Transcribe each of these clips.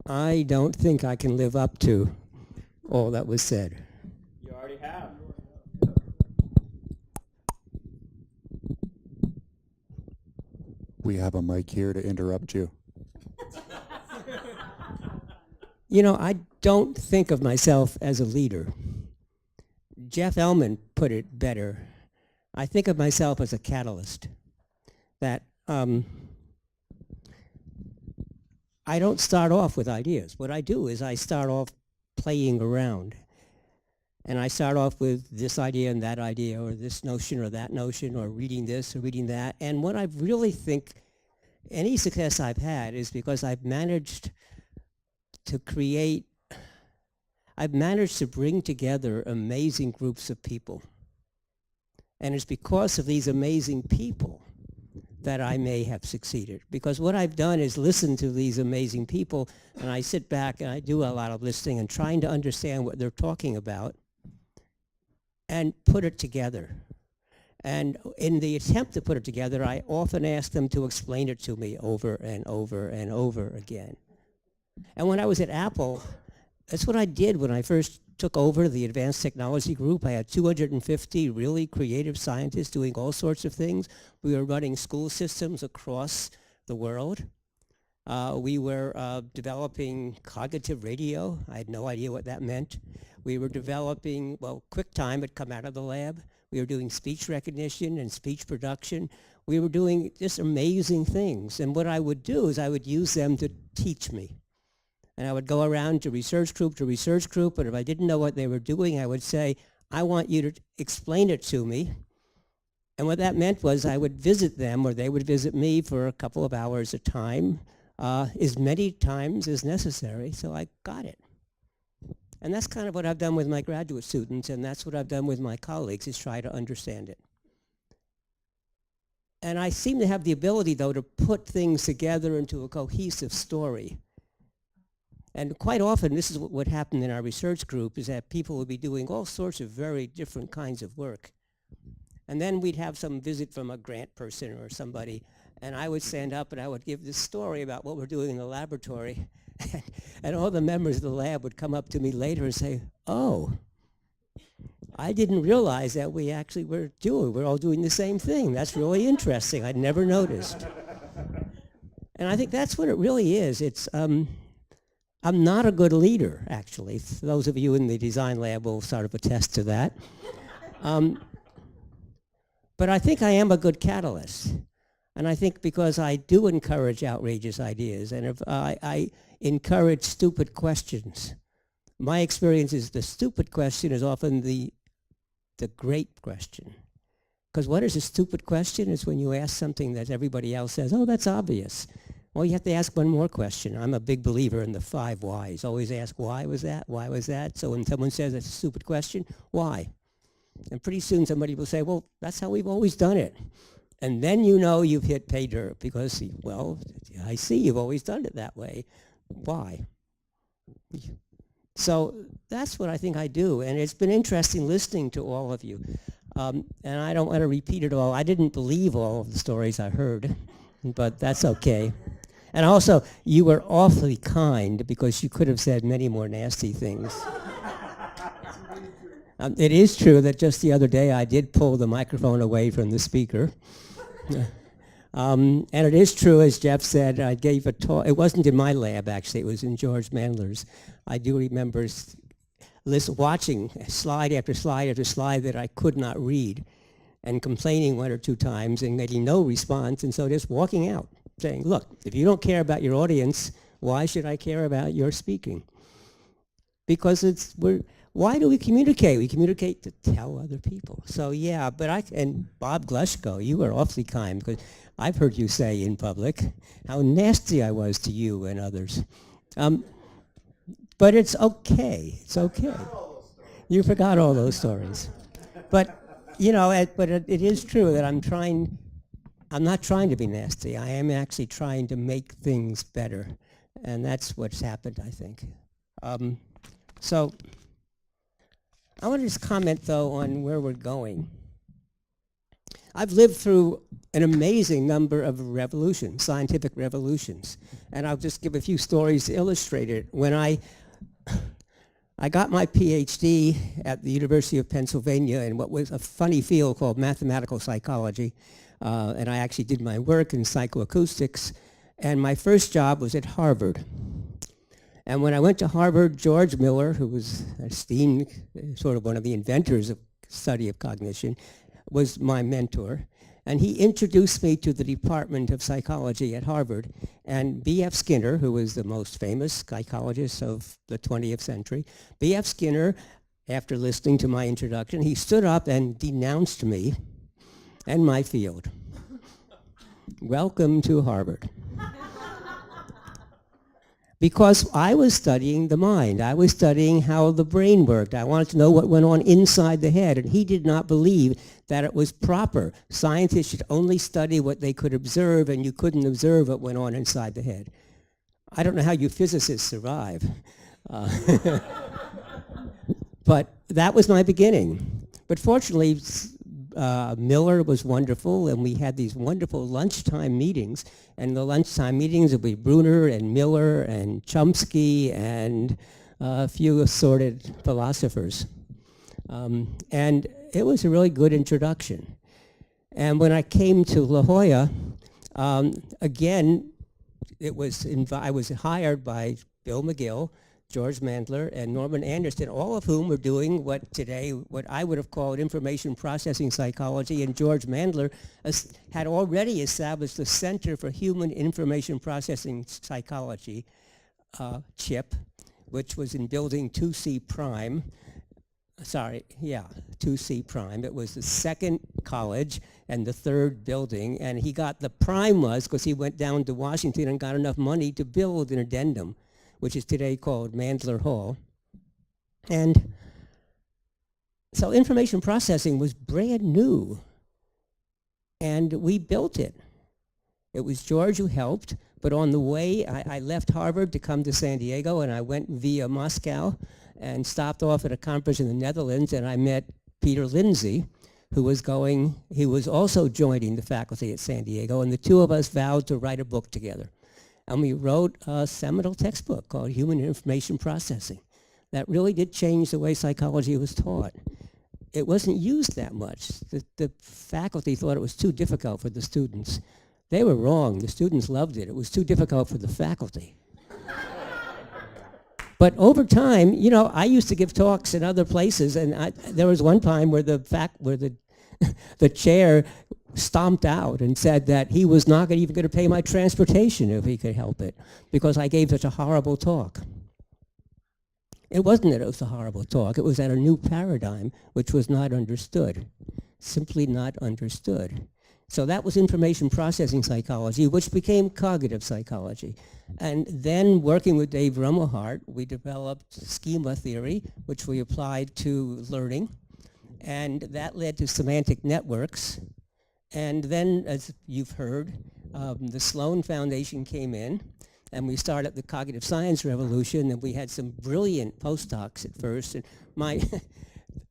I don't think I can live up to all that was said. You already have. We have a mic here to interrupt you. You know, I don't think of myself as a leader. Jeff Ellman put it better. I think of myself as a catalyst. That I don't start off with ideas. What I do is I start off playing around. And I start off with this idea and that idea, or this notion or that notion, or reading this or reading that. And what I really think any success I've had is because I've managed to bring together amazing groups of people. And it's because of these amazing people that I may have succeeded. Because what I've done is listen to these amazing people, and I sit back and I do a lot of listening and trying to understand what they're talking about and put it together. And in the attempt to put it together, I often ask them to explain it to me over and over and over again. And when I was at Apple, that's what I did when I first took over the advanced technology group. I had 250 really creative scientists doing all sorts of things. We were running school systems across the world. We were developing cognitive radio. I had no idea what that meant. We were developing, well, QuickTime had come out of the lab. We were doing speech recognition and speech production. We were doing just amazing things. And what I would do is I would use them to teach me. And I would go around to research group, and if I didn't know what they were doing, I would say, I want you to explain it to me. And what that meant was I would visit them, or they would visit me for a couple of hours at a time, as many times as necessary, so I got it. And that's kind of what I've done with my graduate students, and that's what I've done with my colleagues, is try to understand it. And I seem to have the ability, though, to put things together into a cohesive story. And quite often, this is what happened in our research group, is that people would be doing all sorts of very different kinds of work. And then we'd have some visit from a grant person or somebody, and I would stand up and I would give this story about what we're doing in the laboratory. And all the members of the lab would come up to me later and say, oh, I didn't realize that we're all doing the same thing. That's really interesting. I'd never noticed. And I think that's what it really is. It's, I'm not a good leader, actually. Those of you in the design lab will sort of attest to that. But I think I am a good catalyst. And I think because I do encourage outrageous ideas, and if I encourage stupid questions. My experience is the stupid question is often the great question. Because what is a stupid question? Is when you ask something that everybody else says, oh, that's obvious. Well, you have to ask one more question. I'm a big believer in the 5 whys. Always ask, why was that? Why was that? So when someone says it's a stupid question, why? And pretty soon somebody will say, well, that's how we've always done it. And then you know you've hit pay dirt because, well, I see you've always done it that way. Why? So that's what I think I do. And it's been interesting listening to all of you. And I don't want to repeat it all. I didn't believe all of the stories I heard, but that's okay. And also, you were awfully kind because you could have said many more nasty things. It is true that just the other day I did pull the microphone away from the speaker. And it is true, as Jeff said, I gave a talk. It wasn't in my lab, actually. It was in George Mandler's. I do remember watching slide after slide after slide that I could not read and complaining 1 or 2 times and getting no response, and so just walking out saying, look, if you don't care about your audience, why should I care about your speaking? Because why do we communicate? We communicate to tell other people. So yeah, and Bob Glushko, you were awfully kind because I've heard you say in public how nasty I was to you and others. But it's okay. It's okay. You forgot all those stories. But, you know, it is true that I'm not trying to be nasty. I am actually trying to make things better. And that's what's happened, I think. So I want to just comment, though, on where we're going. I've lived through an amazing number of revolutions, scientific revolutions. And I'll just give a few stories to illustrate it. When I got my PhD at the University of Pennsylvania in what was a funny field called mathematical psychology. And I actually did my work in psychoacoustics. And my first job was at Harvard. And when I went to Harvard, George Miller, who was esteemed sort of one of the inventors of study of cognition, was my mentor. And he introduced me to the Department of Psychology at Harvard. And B.F. Skinner, who was the most famous psychologist of the 20th century, B.F. Skinner, after listening to my introduction, he stood up and denounced me and my field. Welcome to Harvard. Because I was studying the mind. I was studying how the brain worked. I wanted to know what went on inside the head, and he did not believe that it was proper. Scientists should only study what they could observe, and you couldn't observe what went on inside the head. I don't know how you physicists survive. But that was my beginning. But fortunately, Miller was wonderful, and we had these wonderful lunchtime meetings. And the lunchtime meetings would be Brunner and Miller and Chomsky and a few assorted philosophers. And it was a really good introduction. And when I came to La Jolla, again, I was hired by Bill McGill, George Mandler, and Norman Anderson, all of whom were doing what I would have called information processing psychology, and George Mandler had already established the Center for Human Information Processing Psychology, CHIP, which was in building 2C Prime. 2C Prime. It was the second college and the third building, and he got the Prime was because he went down to Washington and got enough money to build an addendum, which is today called Mandler Hall. And so information processing was brand new, and we built it. It was George who helped, but on the way, I left Harvard to come to San Diego, and I went via Moscow and stopped off at a conference in the Netherlands, and I met Peter Lindsay, who was he was also joining the faculty at San Diego, and the two of us vowed to write a book together. And we wrote a seminal textbook called Human Information Processing that really did change the way psychology was taught. It wasn't used that much. The faculty thought it was too difficult for the students. They were wrong. The students loved it. It was too difficult for the faculty. But over time, I used to give talks in other places, and there was one time where the chair stomped out and said that he was not even going to pay my transportation if he could help it, because I gave such a horrible talk. It wasn't that it was a horrible talk. It was that a new paradigm which was not understood, simply not understood. So that was information processing psychology, which became cognitive psychology. And then working with Dave Rumelhart, we developed schema theory, which we applied to learning. And that led to semantic networks. And then, as you've heard, the Sloan Foundation came in, and we started the cognitive science revolution, and we had some brilliant postdocs at first. And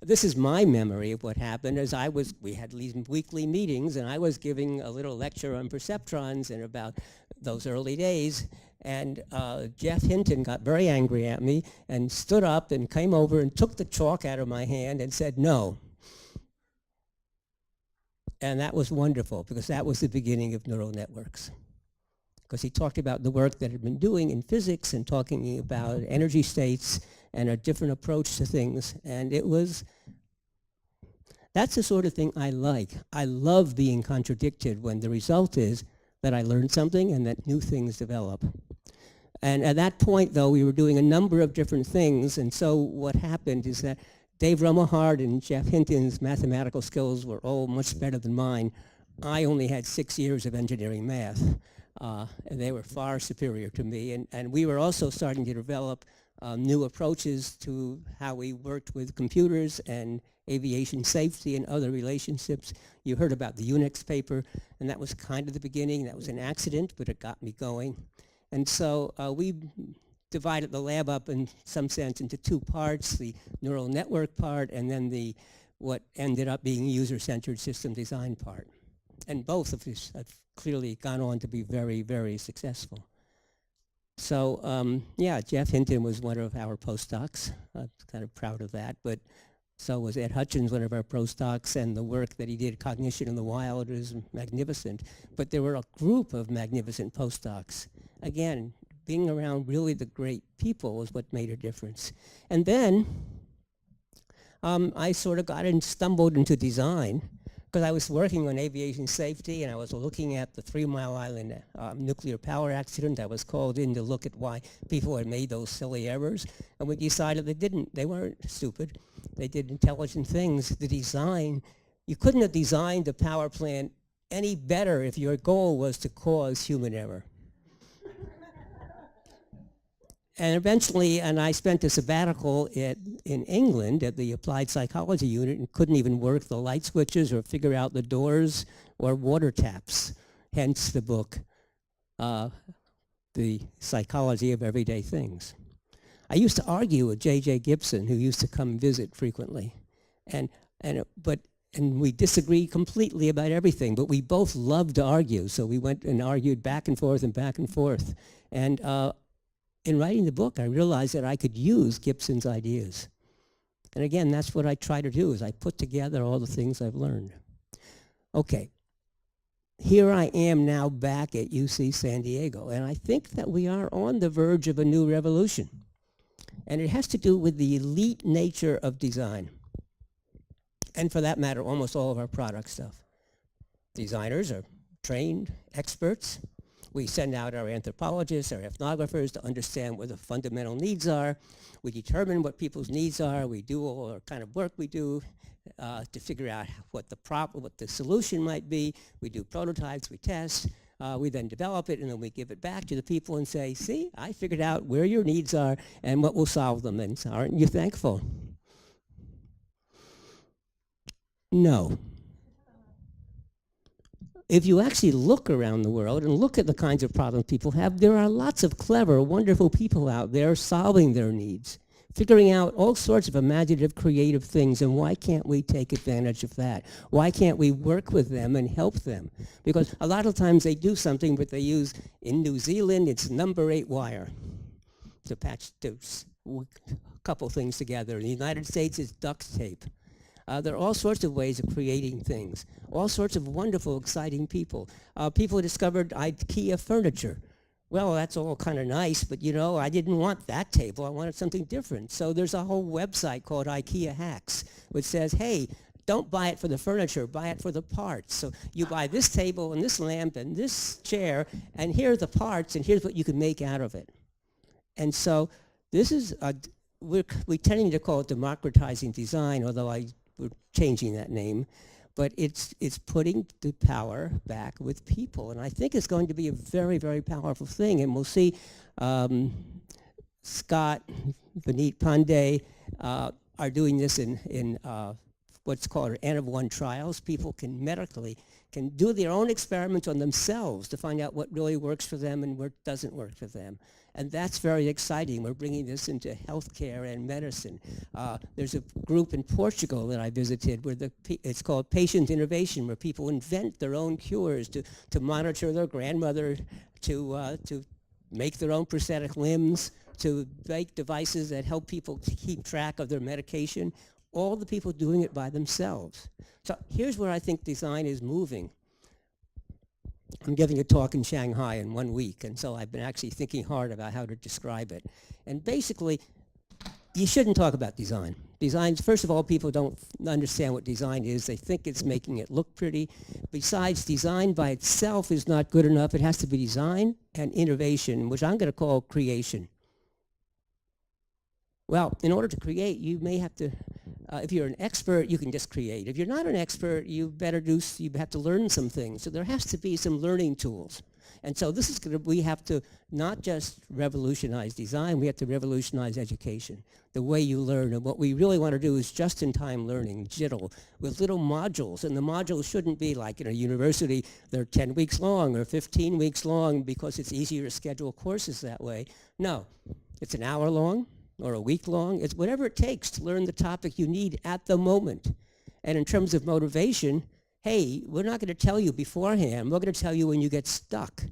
this is my memory of what happened, as we had these weekly meetings, and I was giving a little lecture on perceptrons and about those early days, and Jeff Hinton got very angry at me and stood up and came over and took the chalk out of my hand and said, "No." And that was wonderful, because that was the beginning of neural networks. Because he talked about the work that had been doing in physics and talking about energy states and a different approach to things. And that's the sort of thing I like. I love being contradicted when the result is that I learned something and that new things develop. And at that point, though, we were doing a number of different things. And so what happened is that Dave Rumelhart and Jeff Hinton's mathematical skills were all much better than mine. I only had 6 years of engineering math, and they were far superior to me. And we were also starting to develop new approaches to how we worked with computers and aviation safety and other relationships. You heard about the Unix paper, and that was kind of the beginning. That was an accident, but it got me going. And so we divided the lab up in some sense into two parts, the neural network part and then what ended up being user-centered system design part. And both of these have clearly gone on to be very, very successful. So yeah, Jeff Hinton was one of our postdocs. I'm kind of proud of that, but so was Ed Hutchins, one of our postdocs, and the work that he did, Cognition in the Wild, is magnificent. But there were a group of magnificent postdocs. Again, being around really the great people was what made a difference. And then I sort of got and stumbled into design because I was working on aviation safety and I was looking at the 3 Mile Island nuclear power accident. I was called in to look at why people had made those silly errors. And we decided they weren't stupid. They did intelligent things. The design, you couldn't have designed the power plant any better if your goal was to cause human error. And eventually, and I spent a sabbatical in England at the Applied Psychology Unit and couldn't even work the light switches or figure out the doors or water taps, hence the book, The Psychology of Everyday Things. I used to argue with J.J. Gibson, who used to come visit frequently, and we disagreed completely about everything, but we both loved to argue, so we went and argued back and forth and back and forth. And in writing the book, I realized that I could use Gibson's ideas. And again, that's what I try to do, is I put together all the things I've learned. Okay, here I am now back at UC San Diego, and I think that we are on the verge of a new revolution. And it has to do with the elite nature of design. And for that matter, almost all of our product stuff. Designers are trained experts. We send out our anthropologists, our ethnographers to understand what the fundamental needs are. We determine what people's needs are. We do all our kind of work we do to figure out what the solution might be. We do prototypes, we test. We then develop it, and then we give it back to the people and say, see, I figured out where your needs are and what will solve them, and aren't you thankful? No. If you actually look around the world and look at the kinds of problems people have, there are lots of clever, wonderful people out there solving their needs, figuring out all sorts of imaginative, creative things, and why can't we take advantage of that? Why can't we work with them and help them? Because a lot of times they do something, but they use, in New Zealand, it's number 8 wire to patch a couple things together. In the United States, it's duct tape. There are all sorts of ways of creating things, all sorts of wonderful, exciting people. People discovered IKEA furniture. Well, that's all kind of nice, but you know, I didn't want that table. I wanted something different. So there's a whole website called IKEA Hacks, which says, hey, don't buy it for the furniture, buy it for the parts. So you buy this table and this lamp and this chair, and here are the parts, and here's what you can make out of it. And so this is, we're tending to call it democratizing design, although we're changing that name. But it's putting the power back with people. And I think it's going to be a very, very powerful thing. And we'll see Scott, Vineet Pandey are doing this in what's called N of 1 trials. People can do their own experiments on themselves to find out what really works for them and what doesn't work for them. And that's very exciting. We're bringing this into healthcare and medicine. There's a group in Portugal that I visited where it's called Patient Innovation, where people invent their own cures to monitor their grandmother, to make their own prosthetic limbs, to make devices that help people to keep track of their medication. All the people doing it by themselves. So here's where I think design is moving. I'm giving a talk in Shanghai in 1 week, and so I've been actually thinking hard about how to describe it. And basically, you shouldn't talk about design. Design, first of all, people don't understand what design is. They think it's making it look pretty. Besides, design by itself is not good enough. It has to be design and innovation, which I'm going to call creation. Well, in order to create, you may have to, if you're an expert, you can just create. If you're not an expert, you have to learn some things. So there has to be some learning tools. And so this is we have to not just revolutionize design, we have to revolutionize education, the way you learn. And what we really want to do is just-in-time learning, JITL, with little modules. And the modules shouldn't be like in a university, they're 10 weeks long or 15 weeks long because it's easier to schedule courses that way. No, it's an hour long or a week long. It's whatever it takes to learn the topic you need at the moment. And in terms of motivation, hey, we're not going to tell you beforehand. We're going to tell you when you get stuck.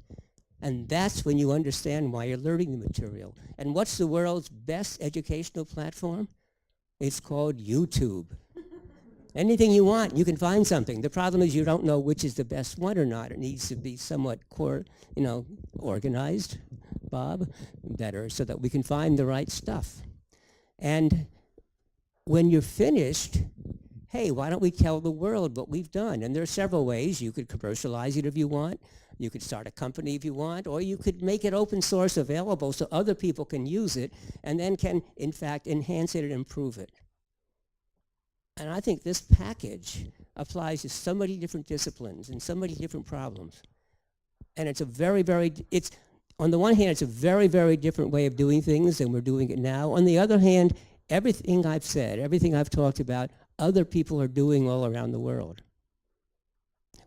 And that's when you understand why you're learning the material. And what's the world's best educational platform? It's called YouTube. Anything you want, you can find something. The problem is you don't know which is the best one or not. It needs to be somewhat organized, Bob, better, so that we can find the right stuff. And when you're finished, hey, why don't we tell the world what we've done? And there are several ways. You could commercialize it if you want. You could start a company if you want, or you could make it open source available so other people can use it and then can, in fact, enhance it and improve it. And I think this package applies to so many different disciplines and so many different problems. And it's a on the one hand, it's a very, very different way of doing things than we're doing it now. On the other hand, everything I've said, everything I've talked about, other people are doing all around the world,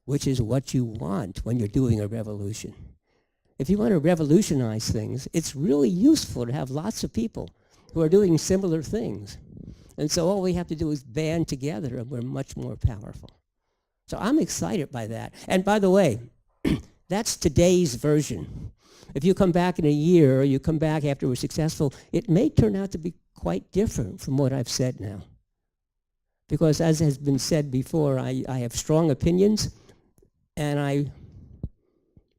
which is what you want when you're doing a revolution. If you want to revolutionize things, it's really useful to have lots of people who are doing similar things. And so all we have to do is band together and we're much more powerful. So I'm excited by that. And by the way, that's today's version. If you come back in a year or you come back after we're successful, it may turn out to be quite different from what I've said now. Because as has been said before, I have strong opinions and I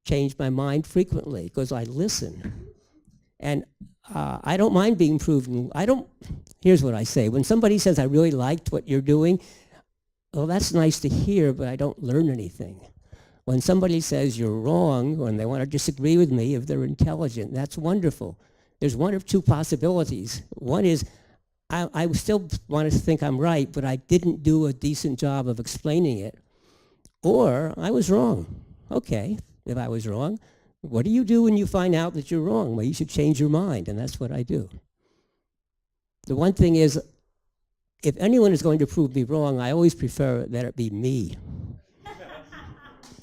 change my mind frequently because I listen. And I don't mind being proven. Here's what I say. When somebody says, I really liked what you're doing, well, that's nice to hear, but I don't learn anything. When somebody says you're wrong, when they want to disagree with me, if they're intelligent, that's wonderful. There's one of two possibilities. One is, I still want to think I'm right, but I didn't do a decent job of explaining it. Or I was wrong. Okay, if I was wrong, what do you do when you find out that you're wrong? Well, you should change your mind, and that's what I do. The one thing is, if anyone is going to prove me wrong, I always prefer that it be me.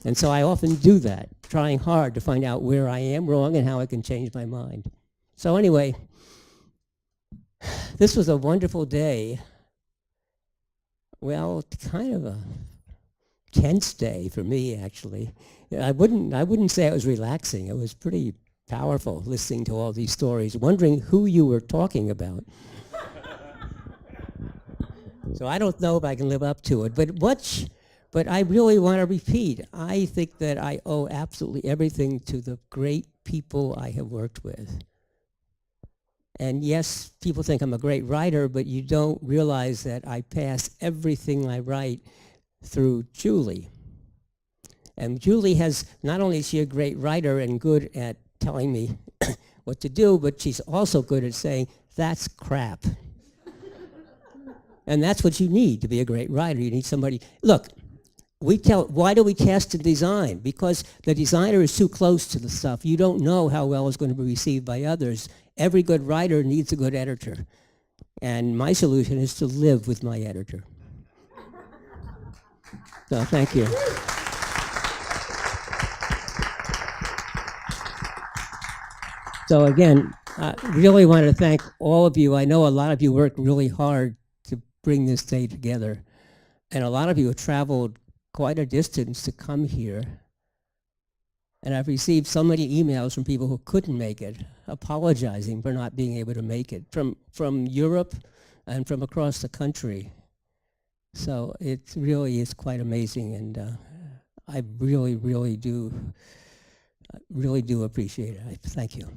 And so I often do that, trying hard to find out where I am wrong and how I can change my mind. So anyway, this was a wonderful day. Well, kind of a tense day for me, actually. I wouldn't say it was relaxing. It was pretty powerful listening to all these stories, wondering who you were talking about. So I don't know if I can live up to it, but I really want to repeat. I think that I owe absolutely everything to the great people I have worked with. And yes, people think I'm a great writer, but you don't realize that I pass everything I write through Julie. And Julie not only is she a great writer and good at telling me what to do, but she's also good at saying, that's crap. And that's what you need to be a great writer. You need somebody, look, why do we test and design? Because the designer is too close to the stuff. You don't know how well it's going to be received by others. Every good writer needs a good editor. And my solution is to live with my editor. So thank you. So again, I really want to thank all of you. I know a lot of you worked really hard to bring this day together. And a lot of you have traveled quite a distance to come here. And I've received so many emails from people who couldn't make it, apologizing for not being able to make it, from Europe and from across the country. So it really is quite amazing, and I really, really do appreciate it. Thank you.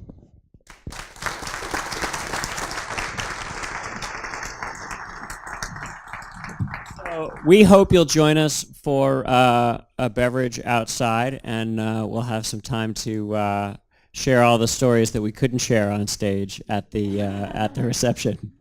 So we hope you'll join us for a beverage outside, and we'll have some time to share all the stories that we couldn't share on stage at the reception.